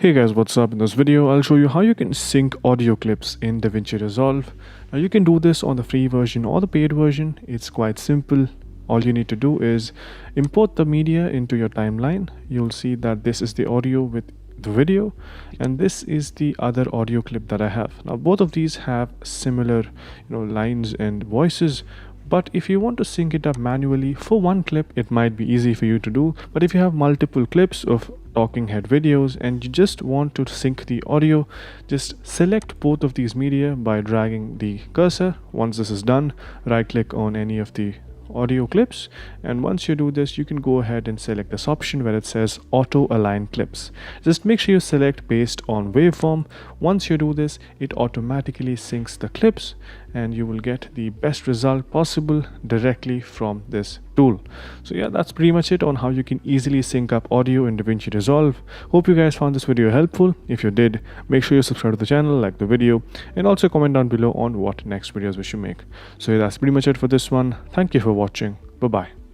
Hey guys, what's up? In this video, I'll show you how you can sync audio clips in DaVinci Resolve. Now you can do this on the free version or the paid version. It's quite simple. All you need to do is import the media into your timeline. You'll see that this is the audio with the video, and this is the other audio clip that I have. Now both of these have similar lines and voices, but if you want to sync it up manually for one clip, it might be easy for you to do. But if you have multiple clips of talking head videos and you just want to sync the audio, just select both of these media by dragging the cursor. Once this is done, right click on any of the audio clips, and once you do this, you can go ahead and select this option where it says auto align clips. Just make sure you select based on waveform. Once you do this, it automatically syncs the clips and you will get the best result possible directly from this tool. So yeah, that's pretty much it on how you can easily sync up audio in DaVinci Resolve. Hope you guys found this video helpful. If you did, make sure you subscribe to the channel, like the video, and also comment down below on what next videos we should make. So yeah, that's pretty much it for this one. Thank you for watching. Bye bye.